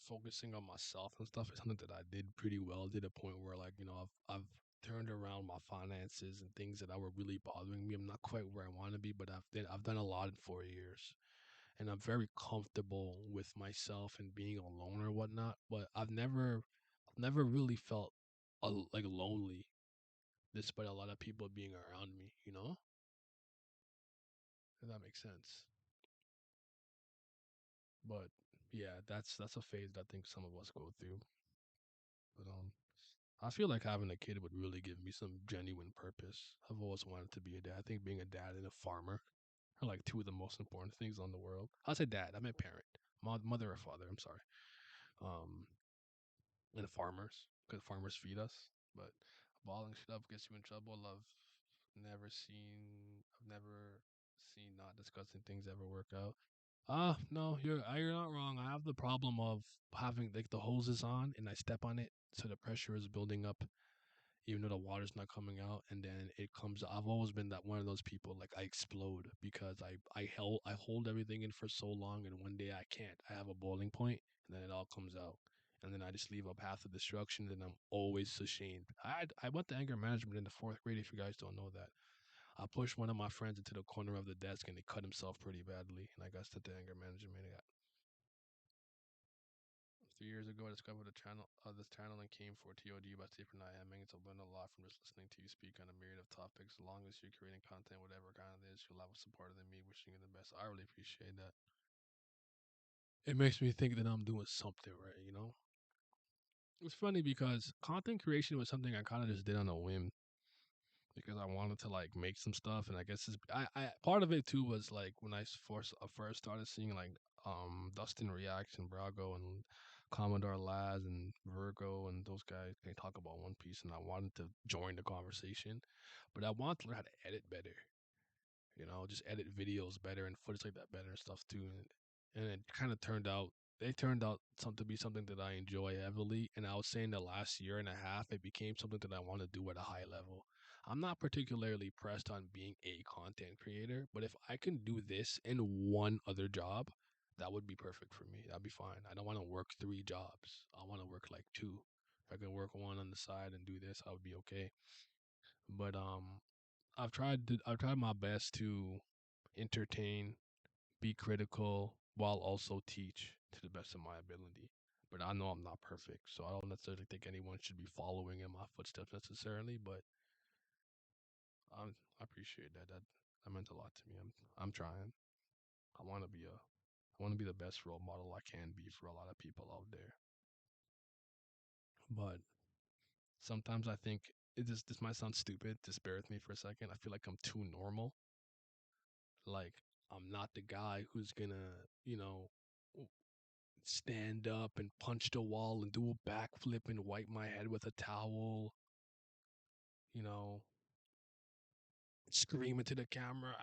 focusing on myself and stuff is something that I did pretty well. Did a point where like I've turned around my finances and things that were really bothering me. I'm not quite where I want to be, but I've done a lot in 4 years, and I'm very comfortable with myself and being alone or whatnot. But I've never really felt like lonely, despite a lot of people being around me. If that makes sense. But yeah, that's a phase that I think some of us go through. But I feel like having a kid would really give me some genuine purpose. I've always wanted to be a dad. I think being a dad and a farmer are like two of the most important things on the world. I say dad, I meant parent, mother or father. I'm sorry. Um, and farmers, because farmers feed us. But balling shit up gets you in trouble. I've never seen not discussing things ever work out. No, you're not wrong. I have the problem of having like the hose is on and I step on it, so the pressure is building up even though the water's not coming out, and then it comes. I've always been that one of those people. Like I explode because I hold everything in for so long, and one day I can't. I have a boiling point, and then it all comes out, and then I just leave a path of destruction. And I'm always ashamed. I went to anger management in the fourth grade. If you guys don't know that, I pushed one of my friends into the corner of the desk, and he cut himself pretty badly, and I got sent to anger management. 3 years ago, I discovered this channel and came for TOD by Stephen I. Hemmings. I've learned a lot from just listening to you speak on a myriad of topics. As long as you're creating content, whatever kind it is, you'll have a supporter than me. Wishing you the best. I really appreciate that. It makes me think that I'm doing something right, you know? It's funny because content creation was something I kind of just did on a whim because I wanted to like make some stuff, and I guess I part of it too was like when first started seeing like Dustin Reacts and Brago and Commodore Laz and Virgo and those guys, they talk about One Piece, and I wanted to join the conversation, but I wanted to learn how to edit better, just edit videos better and footage like that better and stuff too. And it kind of turned out they turned out to be something that I enjoy heavily. And I would say in the last year and a half, it became something that I want to do at a high level. I'm not particularly pressed on being a content creator, but if I can do this in one other job, that would be perfect for me. That'd be fine. I don't want to work three jobs. I want to work like two. If I can work one on the side and do this, I would be okay. But I've tried my best to entertain, be critical, while also teach to the best of my ability. But I know I'm not perfect, so I don't necessarily think anyone should be following in my footsteps necessarily. But I appreciate that. That meant a lot to me. I'm trying. I want to be a I want to be the best role model I can be for a lot of people out there. But sometimes I think this might sound stupid. Just bear with me for a second. I feel like I'm too normal. Like I'm not the guy who's gonna, you know, stand up and punch the wall and do a backflip and wipe my head with a towel, you know, scream into the camera,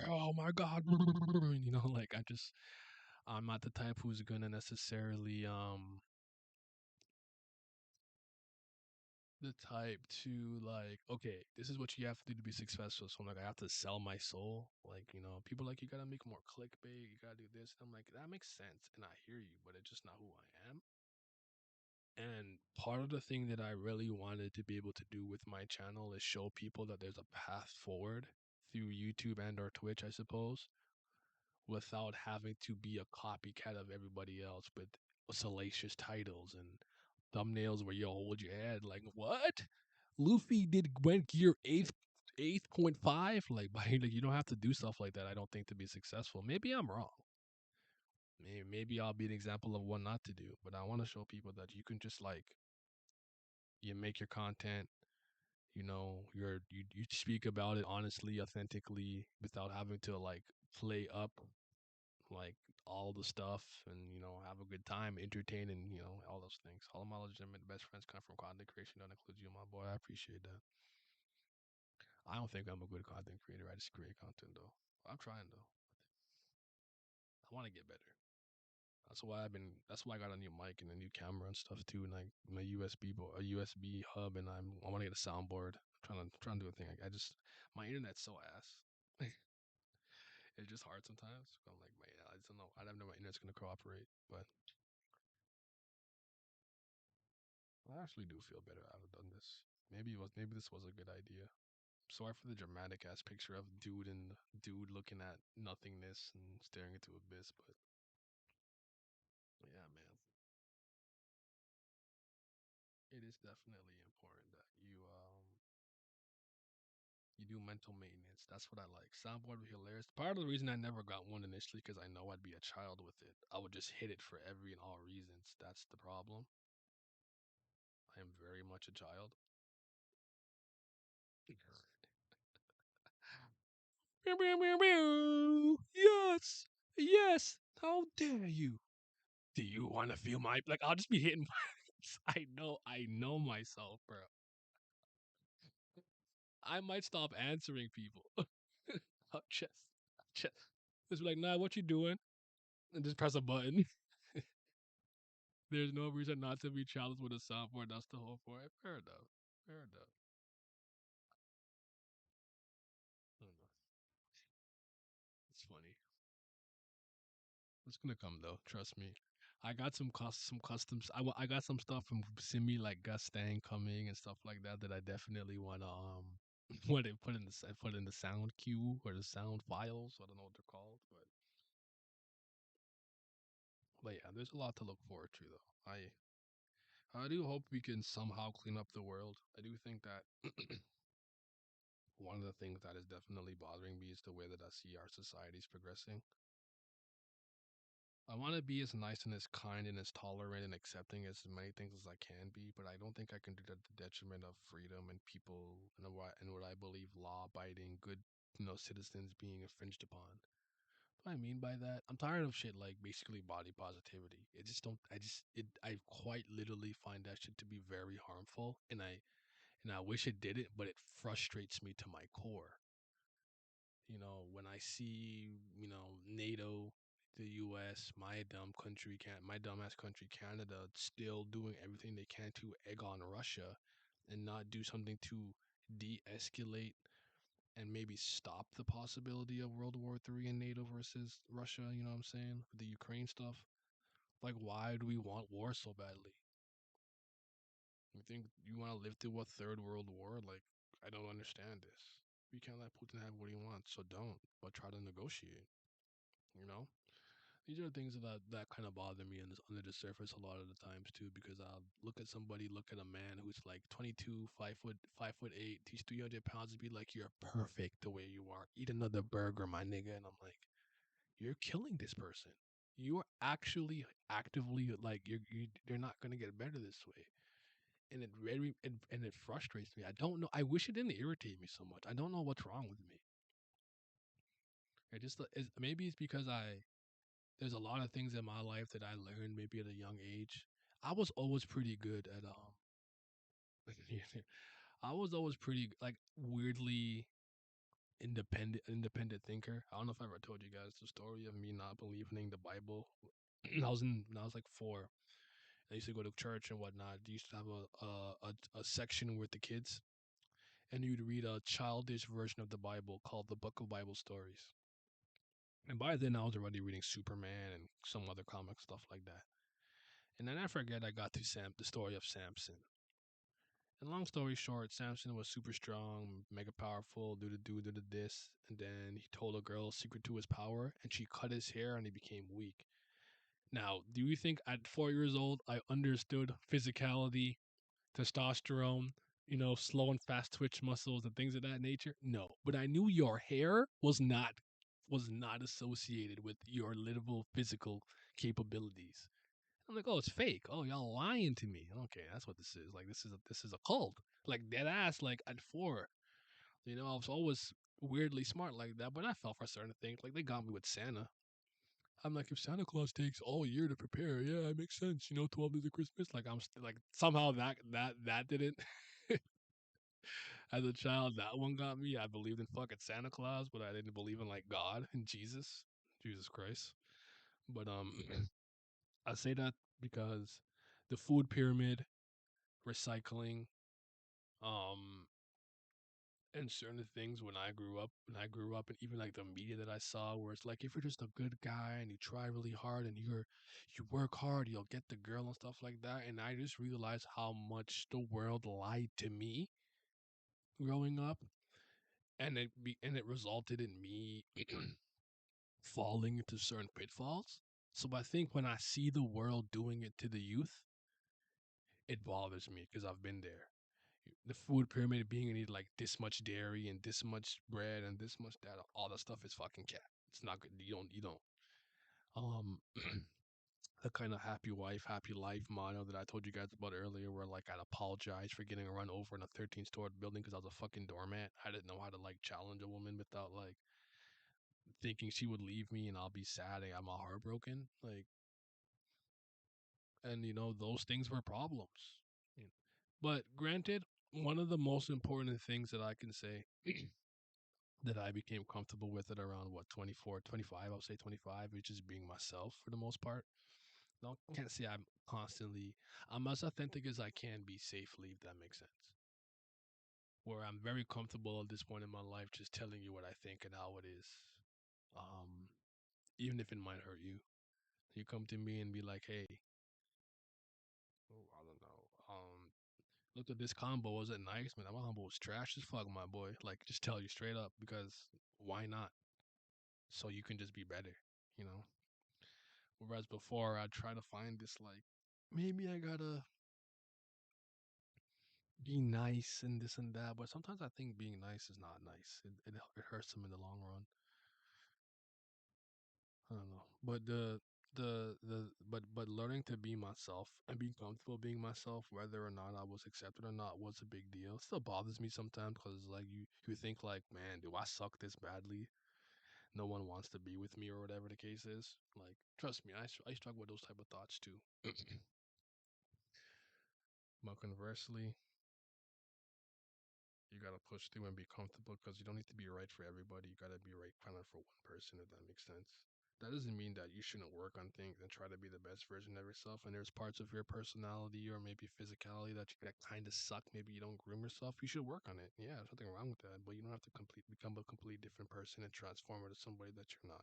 oh my God, like I'm not the type who's gonna necessarily, the type to like, okay, this is what you have to do to be successful. So I'm like, I have to sell my soul. Like, people are like, you gotta make more clickbait, you gotta do this. And I'm like, that makes sense. And I hear you, but it's just not who I am. And part of the thing that I really wanted to be able to do with my channel is show people that there's a path forward through YouTube and or Twitch, I suppose, without having to be a copycat of everybody else with salacious titles and thumbnails where you hold your head like, what? Luffy did went gear eighth point five? Like by like you don't have to do stuff like that, I don't think, to be successful. Maybe I'm wrong. Maybe I'll be an example of what not to do, but I want to show people that you can just like you make your content, you speak about it honestly, authentically, without having to like play up like all the stuff, and have a good time, entertain, and all those things. All of my legitimate best friends come from content creation. That includes you, my boy. I appreciate that. I don't think I'm a good content creator. I just create content though. I'm trying though. I want to get better. That's why I got a new mic and a new camera and stuff too, and like my a USB hub, and I want to get a soundboard. I'm trying to do a thing. I just my internet's so ass. It's just hard sometimes. I'm like, man, I just don't know. I don't know my internet's gonna cooperate, but I actually do feel better out of done this. Maybe this was a good idea. Sorry for the dramatic ass picture of dude looking at nothingness and staring into abyss, but yeah, man, it is definitely important that you do mental maintenance. That's what I like. Soundboard would be hilarious. Part of the reason I never got one initially because I know I'd be a child with it. I would just hit it for every and all reasons. That's the problem. I am very much a child. Yes, yes. How dare you? Do you want to feel my like? I'll just be hitting. I know myself, bro. I might stop answering people. I'll just be like, nah, what you doing? And just press a button. There's no reason not to be challenged with a soundboard. That's the whole point. Fair enough. Fair enough. I don't know. It's funny. It's gonna come though. Trust me. I got some customs. I got some stuff from Simi like Gus Stang coming and stuff like that that I definitely wanna what they put in the put in the sound queue or the sound files. I don't know what they're called, but yeah, there's a lot to look forward to though. I do hope we can somehow clean up the world. I do think that one of the things that is definitely bothering me is the way that I see our societies progressing. I want to be as nice and as kind and as tolerant and accepting as many things as I can be, but I don't think I can do that at the detriment of freedom and people and what I believe law-abiding, good, citizens being infringed upon. What I mean by that, I'm tired of shit like basically body positivity. It just don't. I quite literally find that shit to be very harmful, and I wish it didn't, but it frustrates me to my core. When I see, NATO, the US, my dumbass country, Canada, still doing everything they can to egg on Russia and not do something to de escalate and maybe stop the possibility of World War III and NATO versus Russia, you know what I'm saying? The Ukraine stuff. Like, why do we want war so badly? You think you want to live through a third world war? Like, I don't understand this. We can't let Putin have what he wants, so don't. But try to negotiate. You know, these are things that kind of bother me under the surface a lot of the times too. Because I'll look at a man who's like 22, 5'8", he's 300 pounds, and be like, "You're perfect the way you are. Eat another burger, my nigga." And I'm like, "You're killing this person. You are actually actively like you're not gonna get better this way." And it frustrates me. I don't know. I wish it didn't irritate me so much. I don't know what's wrong with me. Maybe it's because there's a lot of things in my life that I learned maybe at a young age. I was always pretty good at I was always pretty like weirdly independent thinker. I don't know if I ever told you guys the story of me not believing the Bible. When I was like 4. I used to go to church and whatnot. They used to have a section with the kids, and you'd read a childish version of the Bible called the Book of Bible Stories. And by then, I was already reading Superman and some other comic stuff like that. And then I forget I got to the story of Samson. And long story short, Samson was super strong, mega powerful, do the this, and then he told a girl a secret to his power, and she cut his hair, and he became weak. Now, do you think at 4 years old I understood physicality, testosterone, slow and fast twitch muscles and things of that nature? No, but I knew your hair was not associated with your literal physical capabilities. I'm like, oh, it's fake. Oh, y'all lying to me. Okay, that's what this is. Like, this is a cult. Like dead ass. Like at 4, I was always weirdly smart like that, but I fell for certain things. Like they got me with Santa. I'm like, if Santa Claus takes all year to prepare, yeah, it makes sense. 12 days of Christmas. Like like somehow that didn't. As a child, that one got me. I believed in fucking Santa Claus, but I didn't believe in like God and Jesus Christ. But I say that because the food pyramid, recycling, um, and certain things when I grew up, and even like the media that I saw, where it's like if you're just a good guy and you try really hard and you work hard, you'll get the girl and stuff like that. And I just realized how much the world lied to me growing up, and it resulted in me falling into certain pitfalls. So I think when I see the world doing it to the youth, it bothers me because I've been there. The food pyramid being in it like this much dairy and this much bread and this much that, all that stuff is fucking cat. It's not good. You don't. Um, the kind of happy wife, happy life motto that I told you guys about earlier, where like I'd apologize for getting run over in a 13-story building because I was a fucking doormat. I didn't know how to like challenge a woman without like thinking she would leave me and I'll be sad and I'm all heartbroken. Like, and those things were problems. You know. But granted, one of the most important things that I can say that I became comfortable with at around what 24, 25, I'll say 25, which is being myself for the most part. No, can't say I'm as authentic as I can be safely, if that makes sense. where I'm very comfortable at this point in my life just telling you what I think and how it is. Um, Even if it might hurt you. You come to me and be like, hey, oh, I don't know. Look at this combo. Was it nice? Man, my combo was trash as fuck, my boy. Like, just tell you straight up because why not? So you can just be better, you know? Whereas before, I'd try to find this, like, maybe I gotta be nice and this and that. But sometimes I think being nice is not nice. It hurts them in the long run. I don't know. But but learning to be myself and being comfortable being myself, whether or not I was accepted or not, was a big deal. It still bothers me sometimes because like you think like, man, do I suck this badly? No one wants to be with me or whatever the case is. Like, trust me, I struggle with those type of thoughts too. But conversely, you gotta push through and be comfortable because you don't need to be right for everybody. You gotta be right kind of for one person, if that makes sense. That doesn't mean that you shouldn't work on things and try to be the best version of yourself. And there's parts of your personality or maybe physicality that kind of suck. Maybe you don't groom yourself. You should work on it. Yeah, there's nothing wrong with that. But you don't have to become a complete different person and transform into somebody that you're not.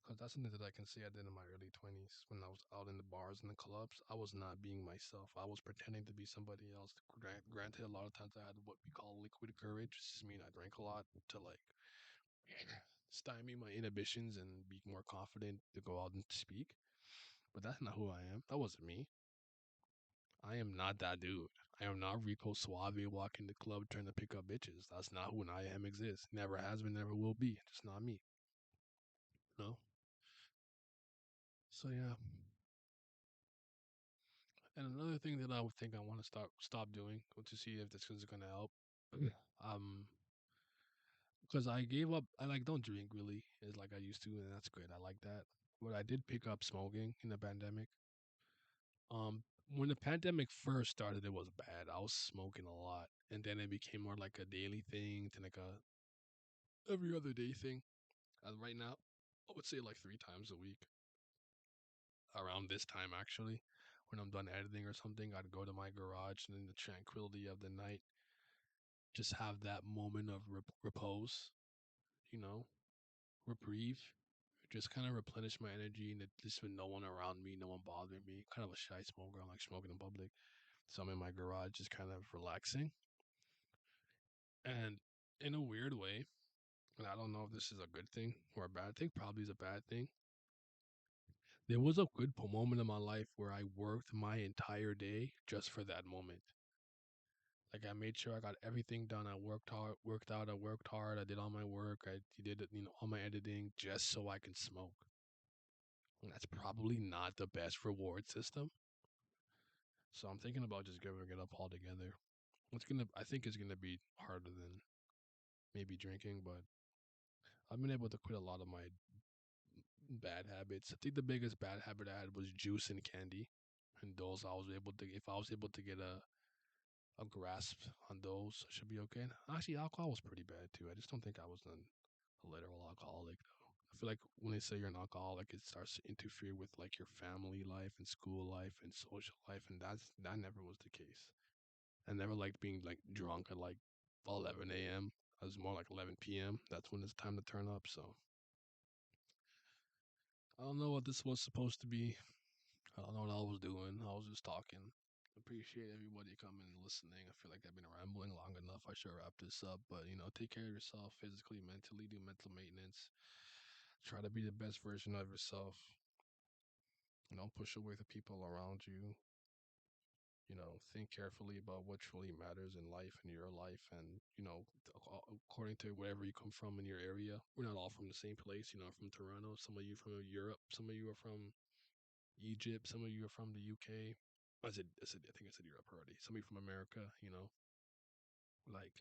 Because that's something that I can say I did in my early 20s when I was out in the bars and the clubs. I was not being myself. I was pretending to be somebody else. Granted, a lot of times I had what we call liquid courage. This just mean I drank a lot to like stymie my inhibitions and be more confident to go out and speak. But that's not who I am. That wasn't me. I am not that dude. I am not Rico Suave walking the club trying to pick up bitches. That's not who I am exists. Never has been, never will be. Just not me. No. So yeah. And another thing that I would think I want to stop doing to see if this is gonna help. um because I gave up. I like don't drink really is like I used to, and that's good. I like that. But I did pick up smoking in the pandemic. Um, when the pandemic first started, it was bad. I was smoking a lot, and then it became more like a daily thing, to like a every other day thing. And right now, I would say like 3 times a week. Around this time, actually, when I'm done editing or something, I'd go to my garage and in the tranquility of the night, just have that moment of repose, you know, reprieve, just kind of replenish my energy and just with no one around me, no one bothering me. Kind of a shy smoker. I like smoking in public. So I'm in my garage just kind of relaxing. And in a weird way, and I don't know if this is a good thing or a bad thing, probably is a bad thing. There was a good moment in my life where I worked my entire day just for that moment. Like I made sure I got everything done. I worked hard, worked out, I worked hard, I did all my work, I did all my editing just so I can smoke. And that's probably not the best reward system. So I'm thinking about just giving it up altogether. I think it's gonna be harder than maybe drinking, but I've been able to quit a lot of my bad habits. I think the biggest bad habit I had was juice and candy. And those I was able to if I was able to get a grasp on those, I should be okay. And actually alcohol was pretty bad too. I just don't think I was a literal alcoholic though. I feel like when they say you're an alcoholic, it starts to interfere with like your family life and school life and social life, and that never was the case. I never liked being like drunk at like 11 a.m. I was more like 11 p.m. That's when it's time to turn up. So I don't know what this was supposed to be. I don't know what I was doing. I was just talking. Appreciate everybody coming and listening. I feel like I've been rambling long enough. I should wrap this up. But take care of yourself physically, mentally. Do mental maintenance. Try to be the best version of yourself. Don't push away the people around you. Think carefully about what truly matters in life and your life, and according to wherever you come from in your area. We're not all from the same place. I'm from Toronto. Some of you from Europe. Some of you are from Egypt. Some of you are from the UK. I think I said Europe already. Some of you from America. Like,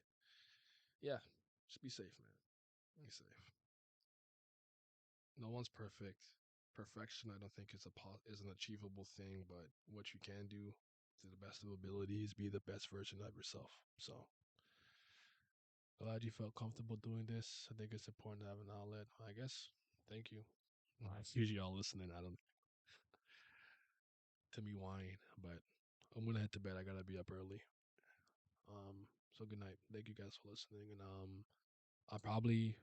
yeah, just be safe, man. Be safe. No one's perfect. Perfection, I don't think is an achievable thing, but what you can do to the best of ability is be the best version of yourself. So glad you felt comfortable doing this. I think it's important to have an outlet. I guess. Thank you. Usually all listening. I don't to me whine, but I'm gonna head to bed. I gotta be up early. Um, So good night. Thank you guys for listening. And I probably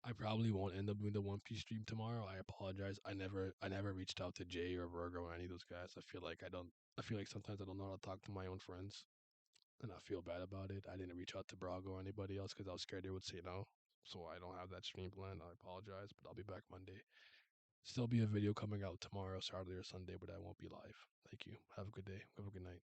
I probably won't end up doing the One Piece stream tomorrow. I apologize. I never reached out to Jay or Virgo or any of those guys. I feel like I don't. I feel like sometimes I don't know how to talk to my own friends, and I feel bad about it. I didn't reach out to Brago or anybody else because I was scared they would say no. So I don't have that stream planned. I apologize, but I'll be back Monday. Still be a video coming out tomorrow, Saturday or Sunday, but I won't be live. Thank you. Have a good day. Have a good night.